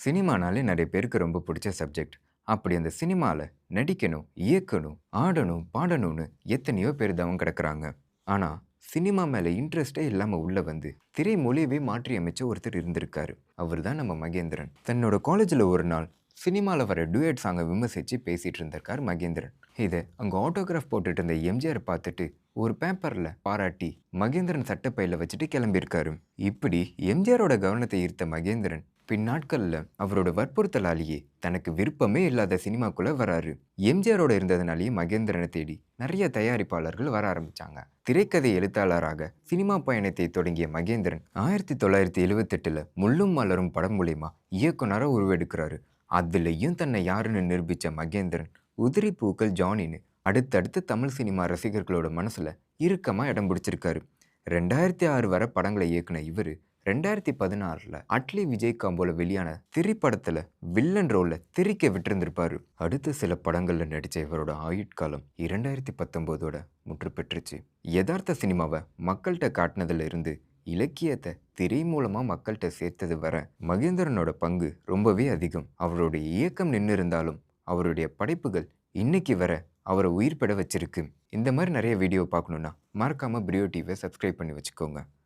சினிமானாலே நிறைய பேருக்கு ரொம்ப பிடிச்ச சப்ஜெக்ட். அப்படி அந்த சினிமால நடிக்கணும், இயக்கணும், ஆடணும், பாடணும்னு எத்தனையோ பேர் தவம் கிடக்குறாங்க. ஆனா, சினிமா மேல இன்ட்ரெஸ்ட்டே இல்லாம உள்ள வந்து, திரை மொழியவே மாற்றி அமைச்ச ஒருத்தர் இருந்திருக்காரு. அவர் தான் நம்ம மகேந்திரன். தன்னோட காலேஜ்ல ஒரு நாள் சினிமால வர டூயட் சாங்க விமர்சிச்சு பேசிட்டு இருந்திருக்கார் மகேந்திரன். இத அங்க ஆட்டோகிராஃப் போட்டுட்டு இருந்த எம்ஜிஆர் பார்த்துட்டு ஒரு பேப்பர்ல பாராட்டி மகேந்திரன் சட்டப்பையில வச்சுட்டு கிளம்பியிருக்காரு. இப்படி எம்ஜிஆரோட கவனத்தை ஈர்த்த மகேந்திரன் பின்னாட்கள்ல அவரோட வற்புறுத்தலாலேயே தனக்கு விருப்பமே இல்லாத சினிமாக்குள்ள வராரு. எம்ஜிஆரோட இருந்ததுனாலேயே மகேந்திரனை தேடி நிறைய தயாரிப்பாளர்கள் வர ஆரம்பிச்சாங்க. திரைக்கதை எழுத்தாளராக சினிமா பயணத்தை தொடங்கிய மகேந்திரன் 1978ல முள்ளும் மலரும் படம் மூலியமா இயக்குனரா உருவெடுக்கிறாரு. அதுலயும் தன்னை யாருன்னு நிரூபிச்ச மகேந்திரன் உதிரி பூக்கள் ஜானின்னு அடுத்தடுத்து தமிழ் சினிமா ரசிகர்களோட மனசுல இறுக்கமா இடம் பிடிச்சிருக்காரு. 2006 வரை படங்களை இயக்குன இவரு 2016ல அட்லி விஜய் காம்போல வெளியான திரைப்படத்துல வில்லன் ரோல்ல திரிக்க விட்டிருந்திருப்பாரு. அடுத்த சில படங்கள்ல நடிச்ச இவரோட ஆயுட்காலம் 2019ஓட முற்று பெற்றுச்சு. யதார்த்த சினிமாவை மக்கள்கிட்ட காட்டினதுல இருந்து இலக்கியத்தை திரை மூலமா மக்கள்கிட்ட சேர்த்தது வர மகேந்திரனோட பங்கு ரொம்பவே அதிகம். அவருடைய இயக்கம் நின்று இருந்தாலும் அவருடைய படைப்புகள் இன்னைக்கு வர அவரை உயிர் பெற வச்சிருக்கு. இந்த மாதிரி நிறைய வீடியோ பார்க்கணுன்னா மறக்காம பிரியோ டிவியை சப்ஸ்கிரைப் பண்ணி வச்சுக்கோங்க.